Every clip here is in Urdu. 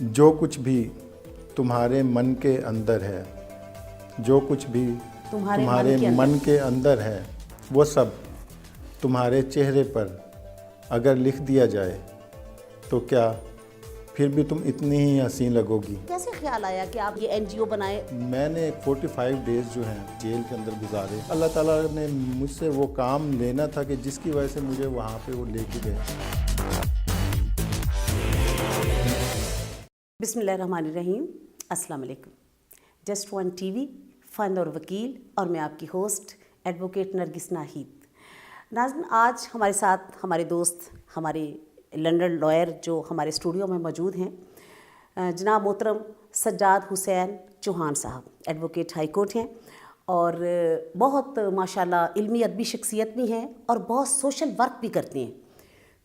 جو کچھ بھی تمہارے من کے اندر ہے، جو کچھ بھی تمہارے من کے اندر ہے، وہ سب تمہارے چہرے پر اگر لکھ دیا جائے تو کیا پھر بھی تم اتنی ہی حسین لگو گی۔ کیسے خیال آیا کہ آپ یہ این جی او بنائے؟ میں نے 45 ڈیز جو ہیں جیل کے اندر گزارے۔ اللہ تعالیٰ نے مجھ سے وہ کام لینا تھا کہ جس کی وجہ سے مجھے وہاں پہ وہ لے کے گئے۔ بسم اللہ الرحمن الرحیم، السلام علیکم۔ جسٹ ون ٹی وی، فن اور وکیل، اور میں آپ کی ہوسٹ ایڈوکیٹ نرگس ناہید۔ ناظرین، آج ہمارے ساتھ ہمارے دوست، ہمارے لنڈن لائر جو ہمارے اسٹوڈیو میں موجود ہیں، جناب محترم سجاد حسین چوہان صاحب، ایڈوکیٹ ہائی کورٹ ہیں اور بہت ماشاءاللہ علمی ادبی شخصیت بھی ہیں اور بہت سوشل ورک بھی کرتے ہیں۔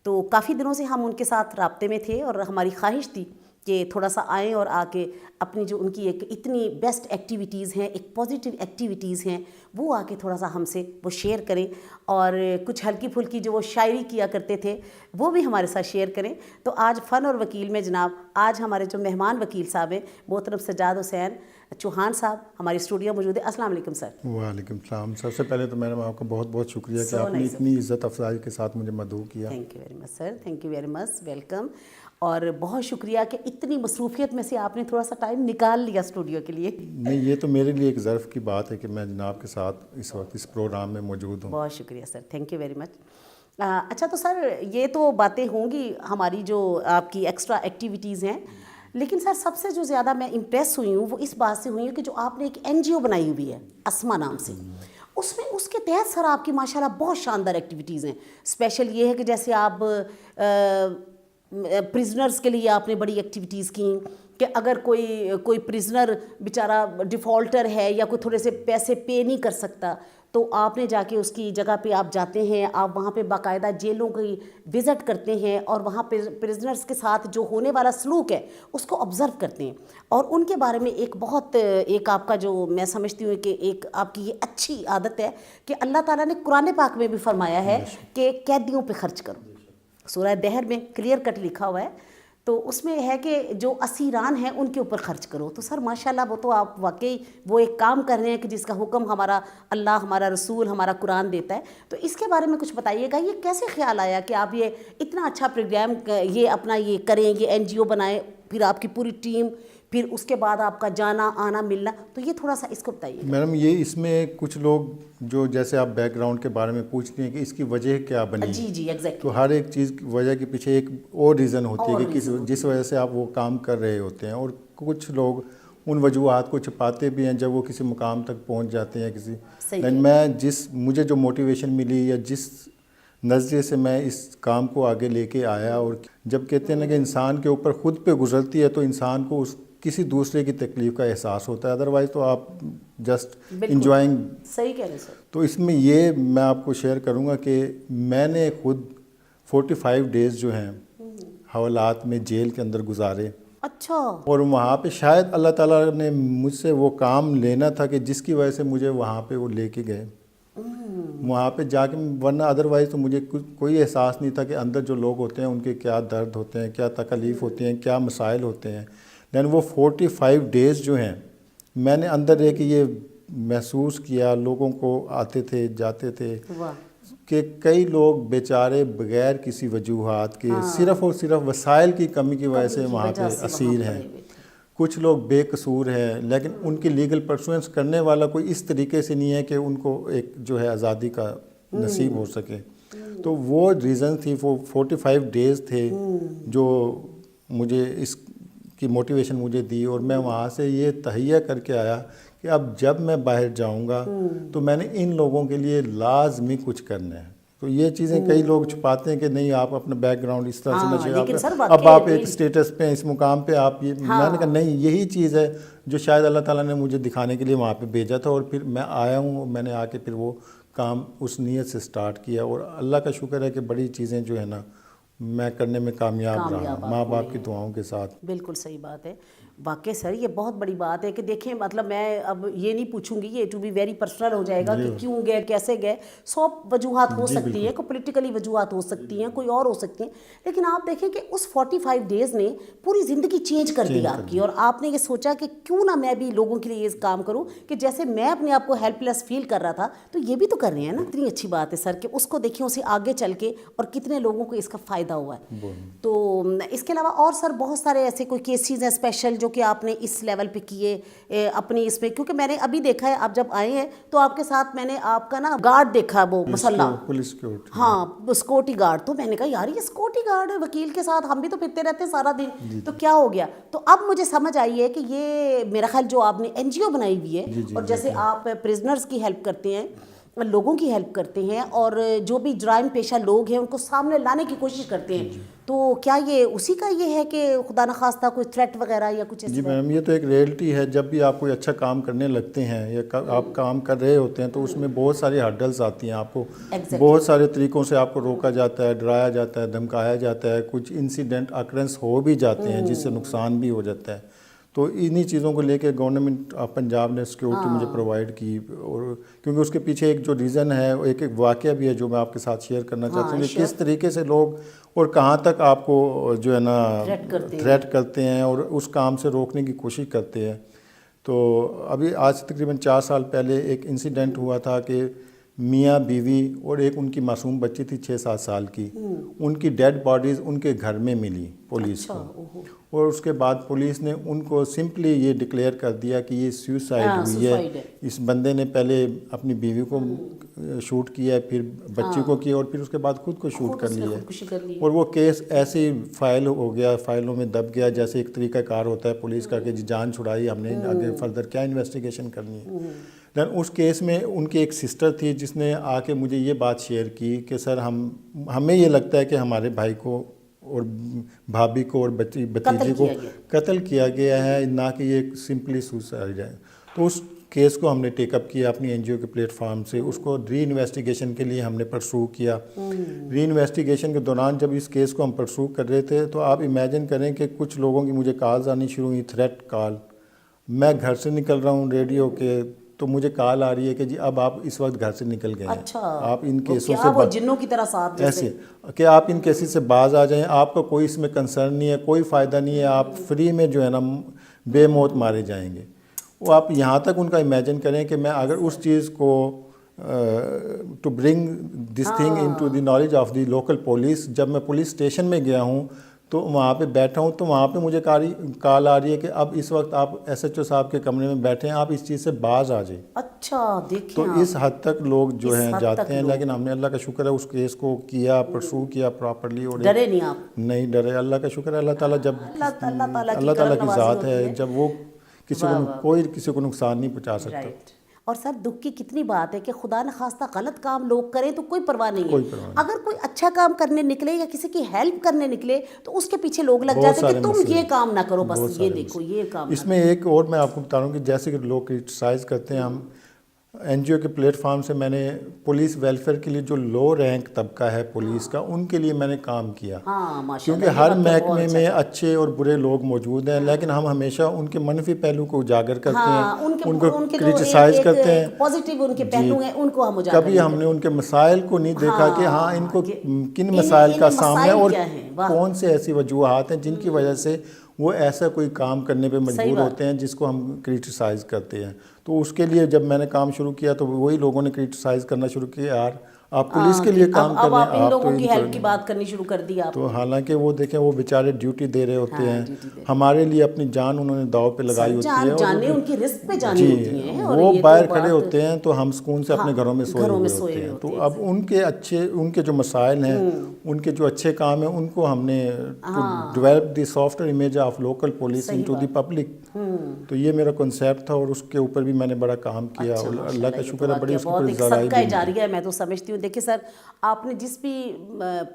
تو کافی دنوں سے ہم ان کے ساتھ رابطے میں تھے اور ہماری خواہش تھی کہ تھوڑا سا آئیں اور آ کے اپنی جو ان کی ایک اتنی بیسٹ ایکٹیویٹیز ہیں، ایک پازیٹیو ایکٹیویٹیز ہیں، وہ آ کے تھوڑا سا ہم سے وہ شیئر کریں، اور کچھ ہلکی پھلکی جو وہ شاعری کیا کرتے تھے وہ بھی ہمارے ساتھ شیئر کریں۔ تو آج فن اور وکیل میں جناب آج ہمارے جو مہمان وکیل صاحب ہیں، محترم سجاد حسین چوہان صاحب ہمارے اسٹوڈیو موجود ہے۔ السلام علیکم سر۔ وعلیکم السلام۔ سب سے پہلے تو میڈم آپ کا بہت بہت شکریہ کہ آپ نے اتنی عزت افزائی کے ساتھ مجھے مدعو کیا۔ Thank you very much sir, thank you very much, welcome. اور بہت شکریہ کہ اتنی مصروفیت میں سے آپ نے تھوڑا سا ٹائم نکال لیا اسٹوڈیو کے لیے۔ نہیں، یہ تو میرے لیے ایک ظرف کی بات ہے کہ میں جناب کے ساتھ اس وقت اس پروگرام میں موجود ہوں۔ بہت شکریہ سر، تھینک یو ویری مچ۔ اچھا، تو سر یہ تو باتیں ہوں گی ہماری جو آپ کی ایکسٹرا ایکٹیویٹیز ہیں، لیکن سر سب سے جو زیادہ میں امپریس ہوئی ہوں وہ اس بات سے ہوئی ہوں کہ جو آپ نے ایک این جی او بنائی ہوئی ہے اسما نام سے، اس کے تحت سر آپ کی ماشاءاللہ بہت شاندار ایکٹیویٹیز ہیں۔ اسپیشل یہ ہے کہ جیسے آپ پرزنرز کے لیے آپ نے بڑی ایکٹیویٹیز کیں کہ اگر کوئی پرزنر بیچارہ ڈیفالٹر ہے یا کوئی تھوڑے سے پیسے پے نہیں کر سکتا، تو آپ نے جا کے اس کی جگہ پہ آپ جاتے ہیں، آپ وہاں پہ باقاعدہ جیلوں کی وزٹ کرتے ہیں اور وہاں پہ پرزنرز کے ساتھ جو ہونے والا سلوک ہے اس کو آبزرو کرتے ہیں، اور ان کے بارے میں ایک آپ کا جو میں سمجھتی ہوں کہ ایک آپ کی یہ اچھی عادت ہے کہ اللہ تعالیٰ نے قرآن پاک میں بھی فرمایا ہے کہ قیدیوں پہ خرچ کرو۔ سورہ دہر میں کلیئر کٹ لکھا ہوا ہے، تو اس میں ہے کہ جو اسیران ہیں ان کے اوپر خرچ کرو۔ تو سر ماشاءاللہ وہ تو آپ واقعی وہ ایک کام کر رہے ہیں کہ جس کا حکم ہمارا اللہ، ہمارا رسول، ہمارا قرآن دیتا ہے۔ تو اس کے بارے میں کچھ بتائیے گا، یہ کیسے خیال آیا کہ آپ یہ اتنا اچھا پروگرام یہ اپنا یہ کریں، یہ این جی او بنائیں، پھر آپ کی پوری ٹیم، پھر اس کے بعد آپ کا جانا آنا ملنا، تو یہ تھوڑا سا اس کو بتائیے۔ میڈم یہ اس میں کچھ لوگ جو جیسے آپ بیک گراؤنڈ کے بارے میں پوچھ رہی ہیں کہ اس کی وجہ کیا بنی، جی ایگزیکٹلی، تو ہر ایک چیز کی وجہ کے پیچھے ایک اور ریزن ہوتی ہے کہ جس وجہ سے آپ وہ کام کر رہے ہوتے ہیں، اور کچھ لوگ ان وجوہات کو چھپاتے بھی ہیں جب وہ کسی مقام تک پہنچ جاتے ہیں کسی۔ لیکن مجھے جو موٹیویشن ملی یا جس نظریے سے میں اس کام کو آگے لے کے آیا، اور جب کہتے ہیں نا کہ انسان کے اوپر خود پہ گزرتی ہے تو انسان کو کسی دوسرے کی تکلیف کا احساس ہوتا ہے، ادروائز تو آپ جسٹ انجوائنگ۔ صحیح کہہ رہے سر۔ تو اس میں یہ میں آپ کو شیئر کروں گا کہ میں نے خود 45 ڈیز جو ہیں حوالات میں جیل کے اندر گزارے۔ اچھا۔ اور وہاں پہ شاید اللہ تعالیٰ نے مجھ سے وہ کام لینا تھا کہ جس کی وجہ سے مجھے وہاں پہ وہ لے کے گئے وہاں پہ جا کے، ورنہ ادروائز تو مجھے کوئی احساس نہیں تھا کہ اندر جو لوگ ہوتے ہیں ان کے کیا درد ہوتے ہیں، کیا تکلیف ہوتی ہیں، کیا مسائل ہوتے ہیں۔ لیکن وہ 45 ڈیز جو ہیں میں نے اندر رہ کے یہ محسوس کیا، لوگوں کو آتے تھے جاتے تھے کہ کئی لوگ بیچارے بغیر کسی وجوہات کے صرف اور صرف وسائل کی کمی کی وجہ سے وہاں پہ اسیر ہیں، کچھ لوگ بے قصور ہیں لیکن ان کی لیگل پرسوئنس کرنے والا کوئی اس طریقے سے نہیں ہے کہ ان کو ایک جو ہے آزادی کا نصیب ہو سکے۔ تو وہ ریزن تھی، وہ 45 ڈیز تھے جو مجھے اس کی موٹیویشن مجھے دی، اور میں وہاں سے یہ تہیہ کر کے آیا کہ اب جب میں باہر جاؤں گا تو میں نے ان لوگوں کے لیے لازمی کچھ کرنا ہے۔ تو یہ چیزیں کئی لوگ چھپاتے ہیں کہ نہیں آپ اپنا بیک گراؤنڈ اس طرح سے نہ چاہیے، اب آپ ایک اسٹیٹس پہ اس مقام پہ آپ یہ، میں نے کہا نہیں، یہی چیز ہے جو شاید اللہ تعالیٰ نے مجھے دکھانے کے لیے وہاں پہ بھیجا تھا، اور پھر میں آیا ہوں، میں نے آ کے پھر وہ کام اس نیت سے سٹارٹ کیا، اور اللہ کا شکر ہے کہ بڑی چیزیں جو ہے نا میں کرنے میں کامیاب رہا کامیاب آپ ماں باپ ہوئے کی دعاؤں کے ساتھ۔ بالکل صحیح بات ہے۔ واقعی سر یہ بہت بڑی بات ہے کہ دیکھیں مطلب میں اب یہ نہیں پوچھوں گی، یہ ٹو بی ویری پرسنل ہو جائے گا کہ کیوں گئے کیسے گئے، 100 وجوہات ہو سکتی ہیں، کوئی پولیٹیکلی وجوہات ہو سکتی ہیں، کوئی اور ہو سکتی ہیں، لیکن آپ دیکھیں کہ اس 45 ڈیز نے پوری زندگی چینج کر دی آپ کی، اور آپ نے یہ سوچا کہ کیوں نہ میں بھی لوگوں کے لیے یہ کام کروں کہ جیسے میں اپنے آپ کو ہیلپ لیس فیل کر رہا تھا تو یہ بھی تو کر رہے ہیں نا۔ اتنی اچھی بات ہے سر کہ اس کو دیکھیں اسے آگے چل کے اور کتنے لوگوں کو اس کا فائدہ ہوا ہے۔ تو اس کے علاوہ اور سر بہت سارے ایسے کوئی کیسز ہیں اسپیشل جو کہ آپ نے اس لیول پہ کیے اپنی اس میں، کیونکہ میں نے ابھی دیکھا ہے آپ جب آئے ہیں تو آپ کے ساتھ میں نے آپ کا نا گارڈ دیکھا، وہ مسلح، پولیس سیکورٹی، ہاں سیکورٹی گارڈ، تو میں نے کہا یار یہ سیکورٹی گارڈ ہے وکیل کے ساتھ، ہم بھی تو پھرتے رہتے ہیں سارا دن، تو کیا ہو گیا؟ تو اب مجھے سمجھ آئی ہے کہ یہ میرا خیال جو آپ نے این جی او بنائی ہوئی ہے اور جیسے آپ پرزنرز کی ہیلپ کرتے ہیں، لوگوں کی ہیلپ کرتے ہیں، اور جو بھی جرائم پیشہ لوگ ہیں ان کو سامنے لانے کی کوشش کرتے ہیں، تو کیا یہ اسی کا یہ ہے کہ خدا نخواستہ کوئی تھریٹ وغیرہ یا کچھ ایسی؟ جی میم یہ تو ایک ریئلٹی ہے، جب بھی آپ کوئی اچھا کام کرنے لگتے ہیں یا آپ کام کر رہے ہوتے ہیں تو اس میں بہت ساری ہرڈلز آتی ہیں، آپ کو بہت سارے طریقوں سے آپ کو روکا جاتا ہے، ڈرایا جاتا ہے، دھمکایا جاتا ہے، کچھ انسیڈنٹ اکرنس ہو بھی جاتے ہیں جس سے نقصان بھی ہو جاتا ہے۔ تو انہی چیزوں کو لے کے گورنمنٹ آف پنجاب نے سیکورٹی مجھے پرووائڈ کی، اور کیونکہ اس کے پیچھے ایک جو ریزن ہے، ایک واقعہ بھی ہے جو میں آپ کے ساتھ شیئر کرنا چاہتا ہوں کہ کس طریقے سے لوگ اور کہاں تک آپ کو جو ہے نا تھریٹ کرتے ہیں اور اس کام سے روکنے کی کوشش کرتے ہیں۔ تو ابھی آج سے تقریباً 4 سال پہلے ایک انسیڈنٹ ہوا تھا کہ میاں بیوی اور ایک ان کی معصوم بچی تھی 6-7 سال کی، ان کی ڈیڈ باڈیز ان کے گھر میں ملی پولیس کو، اور اس کے بعد پولیس نے ان کو سمپلی یہ ڈکلیئر کر دیا کہ یہ سیوسائڈ ہوئی ہے، اس بندے نے پہلے اپنی بیوی کو شوٹ کیا ہے، پھر بچی کو کیا، اور پھر اس کے بعد خود کو شوٹ کر لیا ہے، اور وہ کیس ایسے فائل ہو گیا، فائلوں میں دب گیا جیسے ایک طریقہ کار ہوتا ہے پولیس کا کہ جان چھڑائی، ہم نے آگے فردر کیا انویسٹیگیشن کرنی ہے۔ دین اس کیس میں ان کی ایک سسٹر تھی جس نے آ کے مجھے یہ بات شیئر کی کہ سر ہمیں یہ لگتا ہے کہ ہمارے بھائی کو اور بھابھی کو اور بتیجی کو قتل کیا گیا ہے، نہ کہ یہ سمپلی سوسائڈ ہے۔ تو اس کیس کو ہم نے ٹیک اپ کیا اپنی این جی او کے پلیٹ فارم سے، اس کو ری انویسٹیگیشن کے لیے ہم نے پرسو کیا۔ ری انویسٹیگیشن کے دوران جب اس کیس کو ہم پرسو کر رہے تھے تو آپ امیجن کریں کہ کچھ لوگوں کی مجھے کالز آنی شروع ہوئی، تھریٹ کال، میں گھر سے نکل رہا ہوں ریڈیو کے تو مجھے کال آ رہی ہے کہ جی اب آپ اس وقت گھر سے نکل گئے ہیں، آپ ان کیسوں سے جنوں کی طرح ساتھ ایسے کہ آپ ان کیسز سے باز آ جائیں، آپ کا کوئی اس میں کنسرن نہیں ہے، کوئی فائدہ نہیں ہے، آپ فری میں جو ہے نا بے موت مارے جائیں گے۔ وہ آپ یہاں تک ان کا امیجن کریں کہ میں اگر اس چیز کو to bring this thing into the knowledge of the local police, جب میں پولیس اسٹیشن میں گیا ہوں تو وہاں پہ بیٹھا ہوں تو وہاں پہ مجھے کال آ رہی ہے کہ اب اس وقت آپ ایس ایچ او صاحب کے کمرے میں بیٹھے ہیں، آپ اس چیز سے باز آ جائیں۔ اچھا دیکھیں، تو اس حد تک لوگ جو ہیں جاتے ہیں، لیکن ہم نے اللہ کا شکر ہے اس کیس کو کیا، پرسو کیا پراپرلی، اور ڈرے نہیں آپ؟ نہیں ڈرے، اللہ کا شکر ہے۔ اللہ تعالیٰ جب اللہ تعالیٰ کی ذات ہے، جب وہ کوئی کسی کو نقصان نہیں پہنچا سکتا۔ اور سر دکھ کی کتنی بات ہے کہ خدا نخواستہ غلط کام لوگ کریں تو کوئی پرواہ نہیں ہے، اگر کوئی اچھا کام کرنے نکلے یا کسی کی ہیلپ کرنے نکلے تو اس کے پیچھے لوگ لگ جاتے ہیں کہ تم یہ کام نہ کرو، بس یہ دیکھو یہ کام۔ اس میں ایک اور میں آپ کو بتا رہا ہوں کہ جیسے کہ لوگ کرٹیسائز کرتے ہیں، ہم این جی او کے پلیٹ فارم سے میں نے پولیس ویلفیئر کے لیے جو لو رینک طبقہ ہے پولیس کا، ان کے لیے میں نے کام کیا، کیونکہ ہر محکمے میں اچھے اور برے لوگ موجود ہیں، لیکن ہم ہمیشہ ان کے منفی پہلو کو اجاگر کرتے ہیں، ان کو کرٹیسائز کرتے ہیں، پازیٹیو ان کے پہلو ہیں ان کو ہم اجاگر، کبھی ہم نے ان کے مسائل کو نہیں دیکھا کہ ہاں ان کو کن مسائل کا سامنا ہے اور کون سے ایسی وجوہات ہیں جن کی وجہ سے وہ ایسا کوئی کام کرنے پہ مجبور ہوتے ہیں جس کو ہم کرٹیسائز کرتے ہیں۔ تو اس کے لیے جب میں نے کام شروع کیا تو وہی لوگوں نے کرٹیسائز کرنا شروع کیا، یار آپ پولیس کے لیے کام کر رہے ہیں، آپ لوگوں کی ہیلپ کی بات کرنی شروع کر دی آپ۔ تو حالانکہ وہ دیکھیں وہ بیچارے ڈیوٹی دے رہے ہوتے ہیں، ہمارے لیے اپنی جان انہوں نے داؤ پہ لگائی ہوتی ہے، جانیں ان کی رسک پہ جانی ہوتی ہیں، وہ باہر کھڑے ہوتے ہیں تو ہم سکون سے اپنے گھروں میں سوئے ہوئے ہوتے ہیں۔ تو اب ان کے جو مسائل ہیں، ان کے جو اچھے کام ہیں، ان کو ہم نے develop the software image of local police into the public, تو یہ میرا کنسیپٹ تھا اور اس کے اوپر بھی میں نے بڑا کام کیا، اللہ کا شکر ہے بڑی اس کو صدقہ جاریہ ہے، میں تو سمجھتی ہوں۔ دیکھیں سر آپ نے جس بھی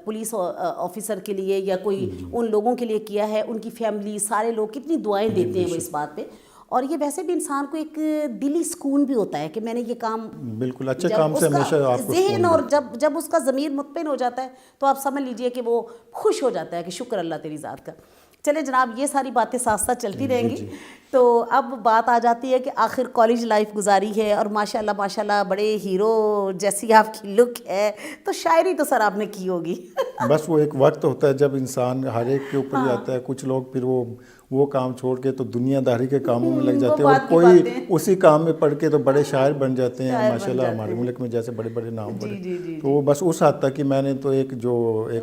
پولیس آفیسر کے لیے یا کوئی ان لوگوں کے لیے کیا ہے، ان کی فیملی سارے لوگ کتنی دعائیں دیتے ہیں وہ اس بات پہ، اور یہ ویسے بھی انسان کو ایک دلی سکون بھی ہوتا ہے کہ میں نے یہ کام بالکل اچھے جب کام سے اس کا ہمیشہ آپ کو ذہن اور جب اس کا ضمیر مطمئن ہو جاتا ہے تو آپ سمجھ لیجئے کہ وہ خوش ہو جاتا ہے کہ شکر اللہ تیری ذات کا. چلیں جناب, یہ ساری باتیں ساتھ ساتھ چلتی رہیں گی. تو اب بات آ جاتی ہے کہ آخر کالج لائف گزاری ہے اور ماشاءاللہ بڑے ہیرو جیسی آپ کی لک ہے, تو شاعری تو سر آپ نے کی ہوگی. بس وہ ایک وقت ہوتا ہے جب انسان ہر ایک کے اوپر ہی آتا ہے. کچھ لوگ پھر وہ کام چھوڑ کے تو دنیا داری کے کاموں میں لگ جاتے ہیں, اور کوئی اسی کام میں پڑھ کے تو بڑے شاعر بن جاتے ہیں ماشاءاللہ. ہمارے ملک میں جیسے بڑے بڑے نام بڑے, تو وہ بس اس حد تک کہ میں نے تو ایک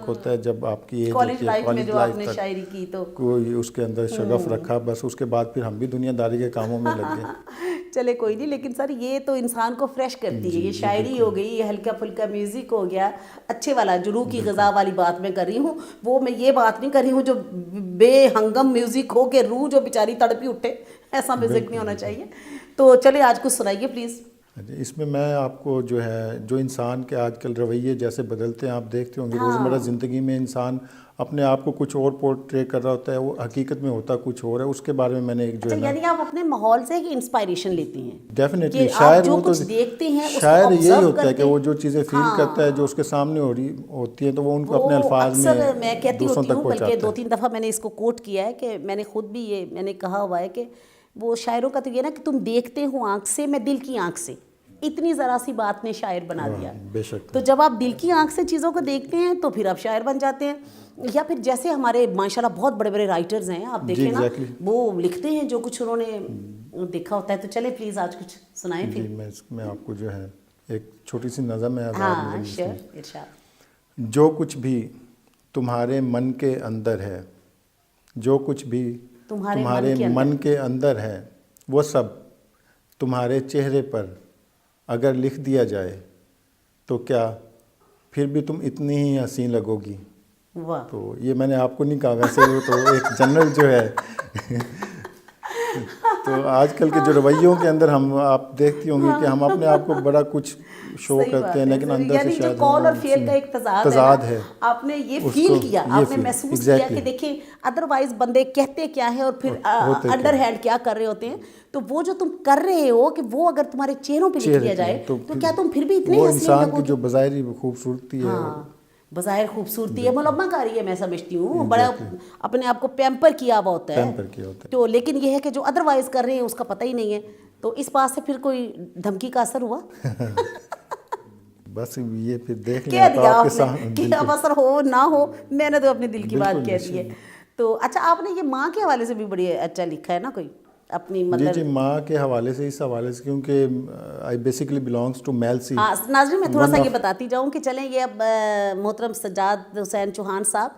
ہوتا ہے جب آپ کی ایج ہوتی ہے کالج لائف تک شاعری کی تو کوئی اس کے اندر شغف رکھا, بس اس کے بعد پھر ہم بھی دنیا داری کے کاموں میں لگ گئے. چلے کوئی نہیں, لیکن سر یہ تو انسان کو فریش کرتی ہے. یہ شاعری ہو گئی, یہ ہلکا پھلکا میوزک ہو گیا, اچھے والا جو روح کی غذا والی بات میں کر رہی ہوں. وہ میں یہ بات نہیں کر رہی ہوں جو بے ہنگم میوزک ہو کے روح جو بیچاری تڑپی اٹھے, ایسا میوزک نہیں ہونا چاہیے. تو چلے آج کچھ سنائیے پلیز. اس میں میں آپ کو جو انسان کے آج کل رویے جیسے بدلتے ہیں, آپ دیکھتے ہوں گے روزمرہ زندگی میں انسان اپنے آپ کو کچھ اور پورٹرے کر رہا ہوتا ہے, وہ حقیقت میں ہوتا کچھ اور ہے. اس کے بارے میں میں نے ایک یعنی آپ اپنے ماحول سے ہی انسپائریشن لیتی ہیں. ڈیفینیٹلی شاعر وہ تو دیکھتے ہیں شاعر یہی ہوتا ہے کہ وہ جو چیزیں فیل کرتا ہے جو اس کے سامنے ہوتی ہیں تو وہ ان کو اپنے الفاظ میں دوسروں تک پہنچاتا ہے. بلکہ 2-3 دفعہ میں نے اس کو کوٹ کیا ہے کہ میں نے خود بھی یہ میں نے کہا ہوا ہے کہ وہ شاعروں کا تو یہ نا کہ تم دیکھتے ہو آنکھ سے, میں دل کی آنکھ سے. اتنی ذرا سی بات نے شاعر بنا دیا. بے شک. تو جب آپ دل کی آنکھ سے چیزوں کو دیکھتے ہیں تو پھر آپ شاعر بن جاتے ہیں. یا پھر جیسے ہمارے ماشاءاللہ بہت بڑے بڑے رائٹرز ہیں, آپ دیکھیں نا وہ لکھتے ہیں جو کچھ انہوں نے دیکھا ہوتا ہے. تو چلے پلیز آج کچھ سنائیں پھر. میں آپ کو جو ہے ایک چھوٹی سی نظم ہے. ہاں شعر ارشاد. جو کچھ بھی تمہارے من کے اندر ہے, جو کچھ بھی تمہارے من کے اندر ہے, وہ سب تمہارے چہرے پر اگر لکھ دیا جائے تو کیا پھر بھی تم اتنی ہی حسین لگو گی. تو یہ میں نے آپ کو نہیں کہا, ویسے وہ تو ایک جنرل جو ہے. تو آج کل کے جو رویوں کے اندر آپ دیکھتی ہوں گی کہ ہم اپنے آپ کو بڑا کچھ شو کرتے ہیں لیکن اندر سے شاید قول اور فعل کا ایک تضاد ہے. آپ نے یہ فیل کیا, آپ نے محسوس کیا کہ دیکھیں ادروائز بندے کہتے کیا ہیں اور پھر انڈر ہینڈ کیا کر رہے ہوتے ہیں. تو وہ جو تم کر رہے ہو کہ وہ اگر تمہارے چہروں پہ لکھ دیا جائے تو کیا تم پھر بھی اتنے وہ انسان کی جو بظاہری خوبصورتی ہے, بظاہر خوبصورتی ہے, ملمہ کاری ہے, میں سمجھتی ہوں بڑا اپنے آپ کو پیمپر کیا ہوا ہوتا ہے. تو لیکن یہ ہے کہ جو ادروائز کر رہے ہیں اس کا پتہ ہی نہیں ہے. تو اس بات سے پھر کوئی دھمکی کا اثر ہوا؟ بس یہ پھر دیکھ کہہ دیا آپ نے کہ اب اثر ہو نہ ہو, میں نے تو اپنے دل کی بات کہہ دی ہے. تو اچھا آپ نے یہ ماں کے حوالے سے بھی بڑی اچھا لکھا ہے نا کوئی اپنی مطلب. جی ماں کے حوالے سے, اس حوالے سے کیونکہ I basically belongs to Mailsi. ہاں ناظرین میں تھوڑا سا یہ بتاتی جاؤں کہ چلیں یہ اب محترم سجاد حسین چوہان صاحب,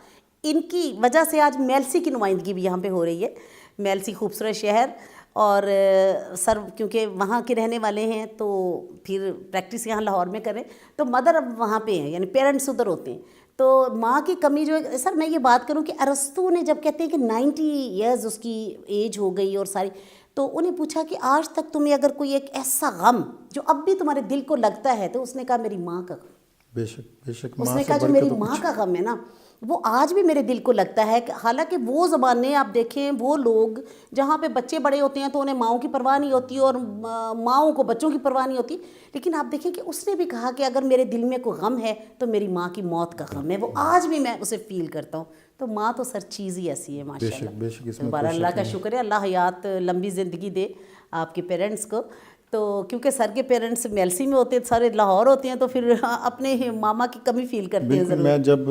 ان کی وجہ سے آج میلسی کی نمائندگی بھی یہاں پہ ہو رہی ہے. میلسی خوبصورت شہر, اور سر کیونکہ وہاں کے رہنے والے ہیں تو پھر پریکٹس یہاں لاہور میں کریں, تو مدر اب وہاں پہ ہیں یعنی پیرنٹس ادھر ہوتے ہیں. تو ماں کی کمی جو ہے سر, میں یہ بات کروں کہ ارسطو نے جب کہتے ہیں کہ 90 ایئرز اس کی ایج ہو گئی اور ساری, تو انہیں پوچھا کہ آج تک تمہیں اگر کوئی ایک ایسا غم جو اب بھی تمہارے دل کو لگتا ہے, تو اس نے کہا میری ماں کا غم. بے شک بے شک. اس نے کہا جو میری ماں کا غم ہے نا وہ آج بھی میرے دل کو لگتا ہے. کہ حالانکہ وہ زمانے آپ دیکھیں, وہ لوگ جہاں پہ بچے بڑے ہوتے ہیں تو انہیں ماؤں کی پرواہ نہیں ہوتی اور ماؤں کو بچوں کی پرواہ نہیں ہوتی, لیکن آپ دیکھیں کہ اس نے بھی کہا کہ اگر میرے دل میں کوئی غم ہے تو میری ماں کی موت کا غم ہے. وہ آج بھی میں اسے فیل کرتا ہوں. تو ماں تو سر چیز ہی ایسی ہے ماشاءاللہ. دوبارہ اللہ کا شکر ہے, اللہ حیات لمبی زندگی دے آپ کے پیرنٹس کو. تو کیونکہ سر کے پیرنٹس میلسی میں ہوتے ہیں, سارے لاہور ہوتے ہیں, تو پھر اپنے ماما کی کمی فیل کرتے ہیں ضرور. میں جب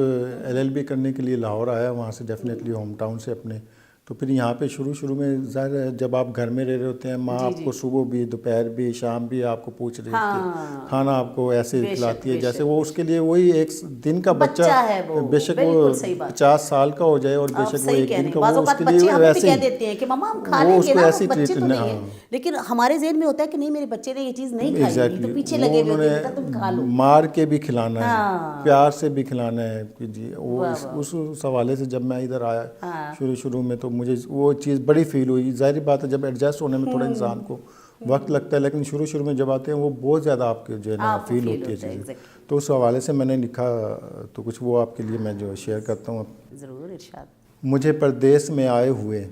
LLB کرنے کے لیے لاہور آیا, وہاں سے ڈیفینیٹلی ہوم ٹاؤن سے اپنے, تو پھر یہاں پہ شروع میں ظاہر ہے جب آپ گھر میں رہ رہے ہوتے ہیں, ماں آپ کو صبح بھی دوپہر بھی شام بھی آپ کو پوچھ رہی ہوتی ہے, کھانا آپ کو ایسے کھلاتی ہے جیسے وہ اس کے لیے وہی ایک دن کا بچہ ہے. بے شک وہ 50 سال کا ہو جائے اور بے شک وہ ایک دن کا, وہ اس کے لیے ویسے کہہ دیتے ہیں کہ ماما ہم کھا لیں گے نا, بچے تو نہیں ہیں, لیکن ہمارے ذہن میں ہوتا ہے کہ نہیں میرے بچے نے یہ چیز نہیں کھائی, تو پیچھے لگے ہوئے ہیں تم کھا لو. مار کے بھی کھلانا ہے, پیار سے بھی کھلانا ہے. جی وہ اس حوالے سے جب میں ادھر آیا شروع میں تو مجھے وہ چیز بڑی فیل ہوئی. ظاہری بات ہے جب ایڈجسٹ ہونے میں تھوڑا انسان کو وقت لگتا ہے, لیکن شروع میں جب آتے ہیں وہ بہت زیادہ آپ کے جو ہے نا فیل ہوتی ہے چیزیں. تو اس حوالے سے میں نے لکھا, تو کچھ وہ آپ کے لیے میں جو شیئر کرتا ہوں. ضرور ارشاد. مجھے پردیس میں آئے ہوئے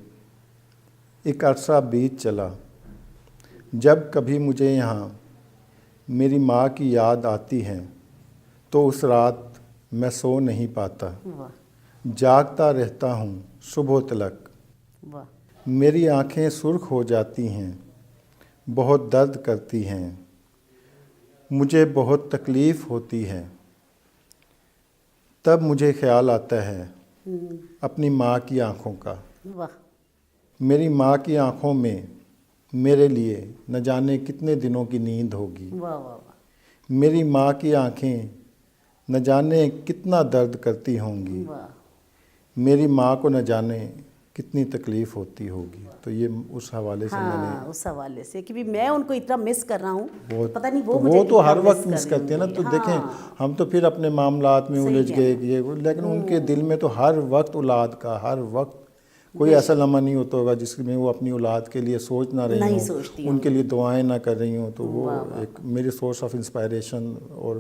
ایک عرصہ بیت چلا، جب کبھی مجھے یہاں میری ماں کی یاد آتی ہے تو اس رات میں سو نہیں پاتا، واہ جاگتا رہتا ہوں صبح تلک، واہ میری آنکھیں سرخ ہو جاتی ہیں، بہت درد کرتی ہیں، مجھے بہت تکلیف ہوتی ہے، تب مجھے خیال آتا ہے اپنی ماں کی آنکھوں کا، واہ میری ماں کی آنکھوں میں میرے لیے نہ جانے کتنے دنوں کی نیند ہوگی، واہ واہ واہ میری ماں کی آنکھیں نہ جانے کتنا درد کرتی ہوں گی، واہ میری ماں کو نہ جانے کتنی تکلیف ہوتی ہوگی۔ تو یہ اس حوالے سے میں نے ہاں اس حوالے سے کہ بھی میں ان کو اتنا مس کر رہا ہوں، پتہ نہیں تو مجھے وہ تو کتنا ہر وقت کر مس رہے کرتے ہیں نا، ہوں تو گے۔ دیکھیں ہاں ہم تو پھر اپنے معاملات میں صحیح الجھ کہہ گئے رہے کہ یہ، لیکن ان کے دل میں تو ہر وقت اولاد کا، ہر وقت کوئی ایسا لمحہ نہیں ہوتا ہوگا جس میں وہ اپنی اولاد کے لیے سوچ نہ رہی نہیں ہوں، سوچتی ان ہوں کے لیے دعائیں نہ کر رہی ہوں۔ تو وہ ایک میری سورس آف انسپائریشن، اور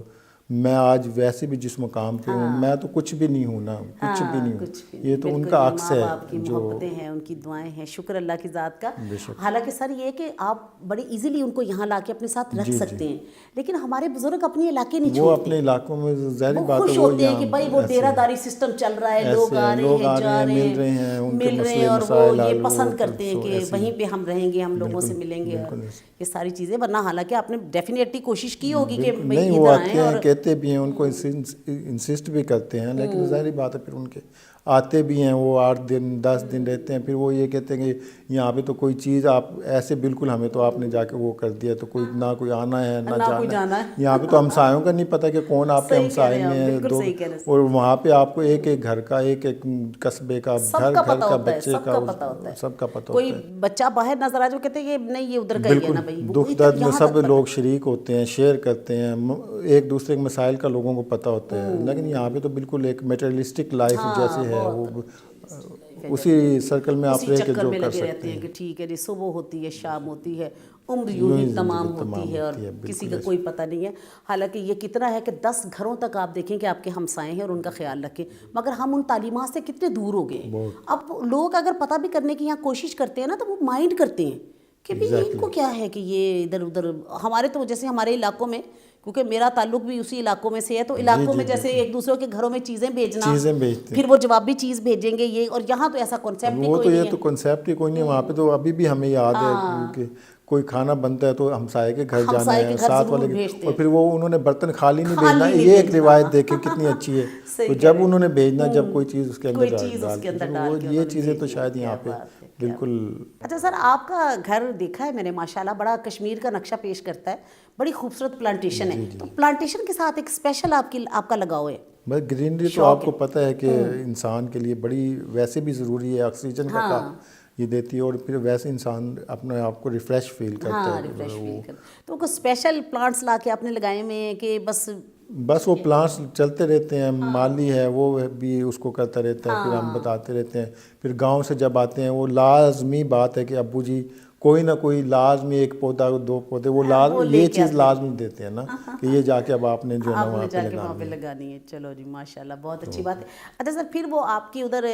میں آج ویسے بھی جس مقام پہ ہوں، میں تو کچھ بھی نہیں ہوں نا، کچھ بھی نہیں ہوں، کچھ بھی یہ تو ان بالکل کا نہیں، عکس ماں ہے باپ کی جو محبتیں ہیں، ان کی دعائیں ہیں، شکر اللہ کی ذات کا۔ بے شک۔ حالانکہ سر یہ ہے کہ آپ بڑی ایزیلی ان کو یہاں لا کے اپنے ساتھ رکھ سکتے ہیں، لیکن ہمارے بزرگ اپنے علاقے نہیں وہ چھوڑتے، اپنے علاقوں میں ظاہری وہ بات ہے خوش وہ ہوتے ہیں یہاں کہ بھائی وہ ایسے ڈیرہ داری سسٹم چل رہا ہے، لوگ ایسے آ رہے ہیں جا رہے مل رہے ہیں، ان کے مل رہے ہیں، مسئلے اور وہ مسائل یہ حل، پسند کرتے ہیں کہ ایسے ہی۔ وہیں پہ ہم رہیں گے، ہم لوگوں سے ملیں گے، اور یہ ساری چیزیں، ورنہ حالانکہ آپ نے ڈیفینیٹلی کوشش کی ہوگی کہ بالکل بھائی نہیں، وہ ادھر آئیں، آتے ہیں اور کہتے بھی ہیں، ان کو انسسٹ بھی کرتے ہیں، لیکن ظاہری بات ہے پھر ان کے آتے بھی ہیں، وہ 8 دن 10 دن رہتے ہیں، پھر وہ یہ کہتے ہیں کہ یہاں پہ تو کوئی چیز آپ ایسے بالکل ہمیں تو آپ نے جا کے وہ کر دیا، تو کوئی نہ کوئی آنا ہے نہ کوئی جانا جانا ہے، ہے۔ یہاں پہ تو ہمسایوں کا نہیں پتہ کہ کون آپ کے صحیح کہہ ہمسائے رہے ہیں میں آپ، ہے، بالکل صحیح کہہ رہے ہیں، اور وہاں پہ آپ کو ایک ایک گھر کا، ایک ایک قصبے کا، سب گھر کا گھر پتہ کا، ہوتا ہے، بچے سب کا، کا پتہ ہوتا ہے، سب کا پتہ کوئی ہوتا ہے۔ بچہ باہر نظر آ جو کہتے ہیں کہ نہیں یہ ادھر کا ہی ہے بالکل، نا بھائی، وہ دکھ درد میں یہاں سب تک پتہ لوگ شریک ہوتے ہیں، شیئر کرتے ہیں، ایک دوسرے کے مسائل کا لوگوں کو پتہ ہوتا ہے، لیکن یہاں پہ تو بالکل ایک میٹریلسٹک لائف ہاں جیسے ہے، وہ بہت اسی سرکل میں آپ اسی رہ کے چکر جو میں کر لگے رہتے سکتے ہیں ہیں، کہ ٹھیک ہے جی، صبح ہوتی ہے، شام ہوتی ہے، عمر یوں ہی تمام ہوتی ہے، اور کسی کا کوئی پتہ نہیں ہے۔ حالانکہ یہ کتنا ہے کہ 10 گھروں تک آپ دیکھیں کہ آپ کے ہمسائے ہیں اور ان کا خیال رکھیں، مگر ہم ان تعلیمات سے کتنے دور ہو گئے ہیں۔ اب لوگ اگر پتہ بھی کرنے کی یہاں کوشش کرتے ہیں نا، تو وہ مائنڈ کرتے ہیں کہ بھئی ان کو کیا ہے کہ یہ ادھر ادھر، ہمارے تو جیسے ہمارے علاقوں میں، کیونکہ میرا تعلق بھی اسی علاقوں میں سے ہے، تو علاقوں میں جیسے ایک دوسرے کے گھروں میں چیزیں بھیجنا، چیزیں بیچتے ہیں۔ پھر وہ جوابی چیز بھیجیں گے یہ، اور یہاں تو ایسا کنسیپٹ ہی وہ کوئی تو نہیں یہ ہے۔ تو کنسیپٹ ہی کوئی نہیں، وہاں پہ تو ابھی بھی ہمیں یاد ہے کہ کوئی کھانا بنتا ہے تو ہمسائے کے گھر جانا ہمسائے ہے، کے گھر ساتھ ضرور والے کے، بھیجتے اور ہیں، پھر وہ انہوں نے برتن خالی نہیں بھیجنا، خالی نہیں یہ ایک بھیجنا۔ روایت دیکھیں کتنی اچھی ہے۔ صحیح تو کہہ جب رہے ہیں، انہوں نے بھیجنا، جب کوئی چیز اس کے کوئی اندر چیز اس ڈال کے کے، اندر پھر ڈال وہ کے یہ انہوں نے چیزیں تو بھیجنی ہے۔ شاید کیا یہاں پہ بات ہے، کیا بالکل۔ اچھا سر، آپ کا گھر دیکھا ہے میں نے، ماشاءاللہ بڑا کشمیر کا نقشہ پیش کرتا ہے، بڑی خوبصورت پلانٹیشن ہے، تو پلانٹیشن کے ساتھ ایک اسپیشل آپ کا لگاؤ ہے؟ بس گرینری تو آپ کو پتہ ہے کہ انسان کے لیے بڑی ویسے بھی ضروری ہے، آکسیجن کا یہ دیتی ہے، اور پھر ویسے انسان اپنے آپ کو ریفریش فیل کرتا ہاں ہے۔ ریفریش فیل کر، تو کوئی اسپیشل پلانٹس لا کے آپ نے لگائے ہوئے ہیں کہ بس وہ پلانٹس چلتے رہتے ہیں، مالی ہے وہ بھی اس کو کرتا رہتا ہے، پھر ہم بتاتے رہتے ہیں، پھر گاؤں سے جب آتے ہیں، وہ لازمی بات ہے کہ ابو جی کوئی نہ کوئی لازمی ایک پودا 2 پودے وہ یہ چیز لازمی دیتے ہیں نا، کہ یہ جا کے اب آپ نے جو ہے نا وہاں پہ لگانی ہے۔ چلو جی ماشاءاللہ، بہت اچھی بات ہے۔ اچھا سر، پھر وہ آپ کی ادھر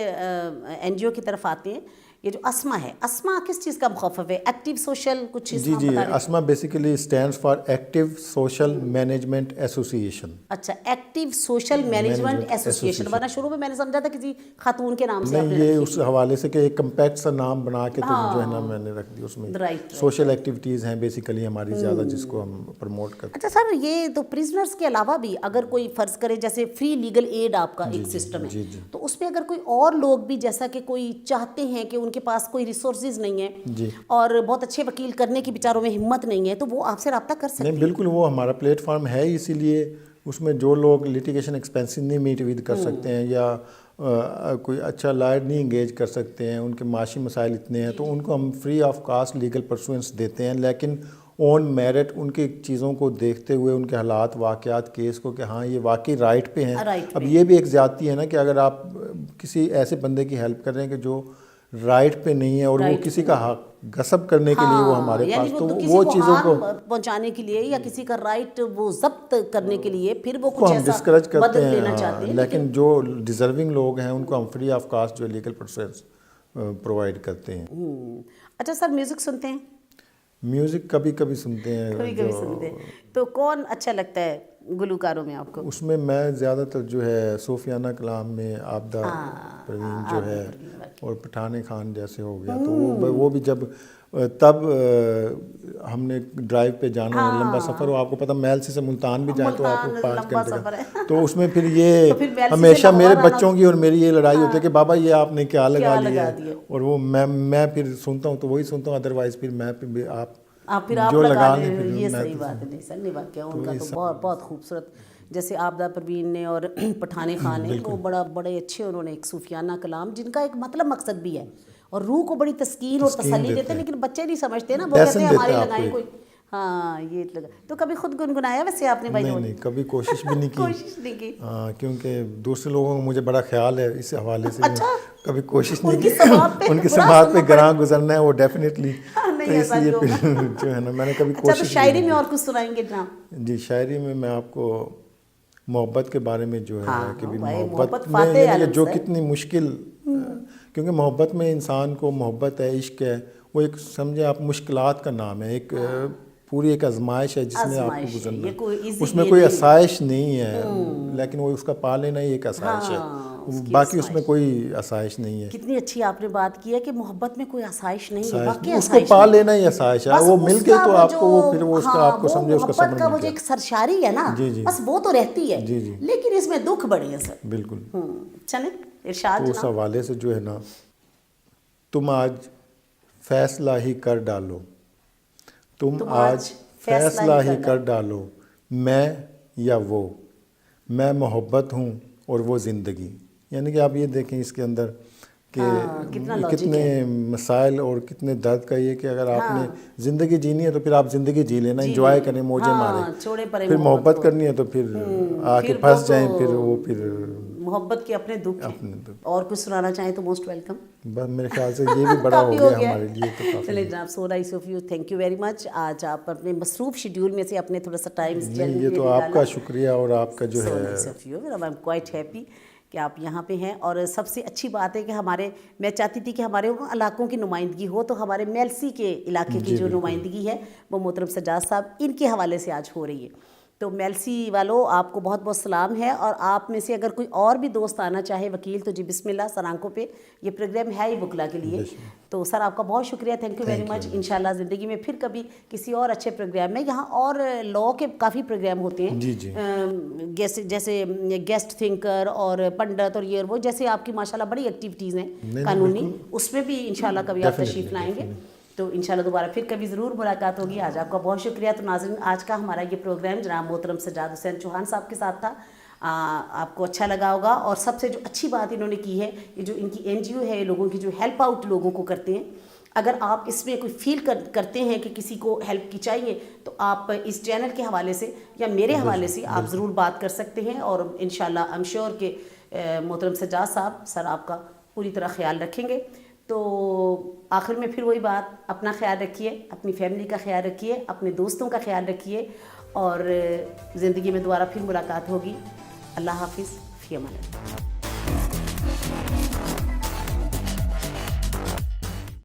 این جی او کی طرف آتے ہیں، یہ جو اسما ہے، اسما کس چیز کا مخفف ہے؟ ایکٹیو سوشل کچھ اس جی میں جی، بتا رہے ہیں؟ ASMA basically stands for active social management association. اچھا، ایکٹیو سوشل مینجمنٹ ایسوسیشن، ورنہ شروع میں نے سمجھا تھا کسی خاتون کے نام سے آپ نہیں، نے یہ رکھی اس حوالے سے کہ ایک کمپیکٹ سا نام بنا کے تو جو ہے نا میں نے رکھ دی، اس میں سوشل ایکٹیویٹیز ہیں بیسیکلی ہماری زیادہ، جس کو ہم پروموٹ کرتے ہیں۔ اچھا سر، یہ تو پریزنرز کے علاوہ بھی اگر کوئی فرض کرے، جیسے فری لیگل ایڈ آپ کا ایک سسٹم ہے، تو اس میں اگر کوئی اور لوگ بھی، جیسا کہ کوئی چاہتے ہیں کہ ان کے پاس کوئی ریسورسز نہیں ہے اور بہت اچھے وکیل کرنے کی بیچاروں میں ہمت نہیں ہے، تو وہ آپ سے رابطہ کر سکتے ہیں؟ نہیں بالکل، وہ ہمارا پلیٹ فارم ہے، اسی لیے اس میں جو لوگ لیٹیگیشن ایکسپینسز نہیں میٹ ود کر سکتے ہیں، یا کوئی اچھا لائر نہیں انگیج کر سکتے ہیں، ان کے معاشی مسائل اتنے ہیں، تو ان کو ہم free of cost legal pursuance دیتے ہیں، لیکن آن میرٹ ان کی چیزوں کو دیکھتے ہوئے، ان کے حالات واقعات کیس کو، کہ ہاں یہ واقعی رائٹ پہ ہیں۔ اب یہ بھی ایک زیادتی ہے نا کہ اگر آپ کسی ایسے بندے کی ہیلپ کر رہے ہیں کہ جو رائٹ پہ نہیں ہے، اور وہ کسی کا حق غصب کرنے کے لیے وہ ہمارے پاس، تو وہ چیزوں کو پہنچانے کے لیے یا کسی کا رائٹ وہ ضبط کرنے کے لیے پھر وہ کچھ ہم ایسا ڈسکریج کرتے مدد لینا ہیں، چاہتے ہیں، لیکن جو ڈیزرونگ لوگ ہیں ان کو ہم فری آف کاسٹ جو لیگل پروسیس پرووائڈ کرتے ہیں. اچھا سر میوزک سنتے ہیں؟ میوزک کبھی کبھی سنتے ہیں. کبھی کبھی سنتے ہیں. تو کون اچھا لگتا ہے گلوکاروں میں آپ کو؟ اس میں زیادہ تر جو ہے صوفیانہ کلام میں عابدہ پروین جو ہے اور پٹھان خان جیسے ہو گیا, تو وہ بھی جب تب ہم نے ڈرائیو پہ جانا ہے, لمبا سفر ہو, آپ کو پتہ میلسی سے ملتان بھی جائیں تو آپ کو 5 گھنٹے کا, تو اس میں پھر یہ ہمیشہ میرے بچوں کی اور میری یہ لڑائی ہوتی ہے کہ بابا یہ آپ نے کیا لگا لیا, اور وہ میں پھر سنتا ہوں تو وہی سنتا ہوں, ادروائز پھر میں آپ جو لگا لیں. یہ صحیح بات ہے. نہیں سر نہیں بات کیا, ان کا تو بہت خوبصورت, جیسے عابدہ پروین نے اور پٹھان خان نے, وہ بڑے اچھے انہوں نے ایک صوفیانہ کلام جن کا ایک مطلب مقصد بھی ہے اور روح کو بڑی تسکین اور تسلی دیتے ہیں, لیکن بچے نہیں سمجھتے نا, وہ کہتے ہیں ہماری لگائیں کوئی. ہاں یہ لگا. تو کبھی خود گنگنایا ویسے آپ نے بھائی؟ نہیں کبھی کوشش بھی نہیں کی. کوشش نہیں کی. ہاں کیونکہ دوسرے لوگوں کو مجھے بڑا خیال ہے اس حوالے سے. اچھا کبھی کوشش نہیں کی. ان کی سماعت پہ گراں گزرنا ہے وہ ڈیفینیٹلی, تو اس لیے پھر جو ہے نا میں نے کبھی کوشش. اچھا تو شاعری میں اور کچھ سنائیں گے جناب؟ جی شاعری میں آپ کو محبت کے بارے میں جو ہے کہ محبت میں یعنی جو کتنی مشکل, کیونکہ محبت میں انسان کو محبت ہے, عشق ہے, وہ ایک سمجھے آپ مشکلات کا نام ہے, ایک پوری ایک آزمائش ہے جس میں آپ کو گزرنا ہے. اس میں کوئی آسائش نہیں ہے, لیکن وہ اس کا پا لینا ہی ایک آسائش ہے, باقی اس میں کوئی آسائش نہیں ہے. کتنی اچھی آپ نے بات کی ہے کہ محبت میں کوئی آسائش نہیں ہے, واقعی اس کو پا لینا ہی آسائش ہے. وہ مل گئی تو آپ کو وہ پھر وہ اس کا آپ کو سمجھے اس کا محبت کا وہ جو ایک سرشاری ہے نا, بس وہ تو رہتی ہے, لیکن اس میں دکھ بڑے ہیں سر. بالکل. چلیں ارشاد. تو اس حوالے سے جو ہے نا, تم آج فیصلہ ہی کر ڈالو, تم آج فیصلہ ہی کر ڈالو, میں یا وہ, میں محبت ہوں اور وہ زندگی. یعنی کہ آپ یہ دیکھیں اس کے اندر کہ کتنے مسائل اور کتنے درد کا یہ کہ اگر آپ نے زندگی جینی ہے تو پھر آپ زندگی جی لینا, انجوائے کریں, موجیں ماریں. پھر محبت کرنی ہے تو پھر آ کے پھنس جائیں, پھر وہ پھر محبت کے اپنے دکھ ہیں. اور کچھ سنانا چاہیں تو موسٹ ویلکم. بس میرے خیال سے یہ بھی بڑا ہو گیا ہمارے لیے. چلیں جناب, so nice of you, thank you very much. آج آپ اپنے مصروف شیڈیول میں سے اپنے تھوڑا سا ٹائم, یہ تو آپ کا شکریہ اور آپ کا جو ہے. So nice of you, I am quite happy کہ آپ یہاں پہ ہیں. اور سب سے اچھی بات ہے کہ میں چاہتی تھی کہ ہمارے علاقوں کی نمائندگی ہو, تو ہمارے میلسی کے علاقے کی جو نمائندگی ہے وہ محترم سجاد صاحب ان کے حوالے سے آج ہو رہی ہے. تو میلسی والوں آپ کو بہت بہت سلام ہے, اور آپ میں سے اگر کوئی اور بھی دوست آنا چاہے وکیل, تو جی بسم اللہ, سر آنکھوں پہ یہ پروگرام ہے ہی بکلا کے لیے. تو سر آپ کا بہت شکریہ, تھینک یو ویری مچ. انشاءاللہ زندگی میں پھر کبھی کسی اور اچھے پروگرام میں, یہاں اور لاء کے کافی پروگرام ہوتے ہیں, جیسے گیسٹ تھنکر اور پنڈت اور یہ وہ, جیسے آپ کی ماشاءاللہ بڑی ایکٹیویٹیز ہیں قانونی, اس میں بھی انشاءاللہ کبھی آپ تشریف لائیں گے تو انشاءاللہ دوبارہ پھر کبھی ضرور ملاقات ہوگی. آج آپ کا بہت شکریہ. تو ناظرین, آج کا ہمارا یہ پروگرام جناب محترم سجاد حسین چوہان صاحب کے ساتھ تھا. آپ کو اچھا لگا ہوگا, اور سب سے جو اچھی بات انہوں نے کی ہے, یہ جو ان کی NGO ہے, لوگوں کی جو ہیلپ آؤٹ لوگوں کو کرتے ہیں, اگر آپ اس میں کوئی فیل کرتے ہیں کہ کسی کو ہیلپ کی چاہیے, تو آپ اس چینل کے حوالے سے یا میرے حوالے سے آپ ضرور بات کر سکتے ہیں. اور انشاءاللہ آئی ایم شیور کہ محترم سجاد صاحب سر آپ کا پوری طرح خیال رکھیں گے. تو آخر میں پھر وہی بات, اپنا خیال رکھیے, اپنی فیملی کا خیال رکھیے, اپنے دوستوں کا خیال رکھیے, اور زندگی میں دوبارہ پھر ملاقات ہوگی. اللہ حافظ, فی امان اللہ.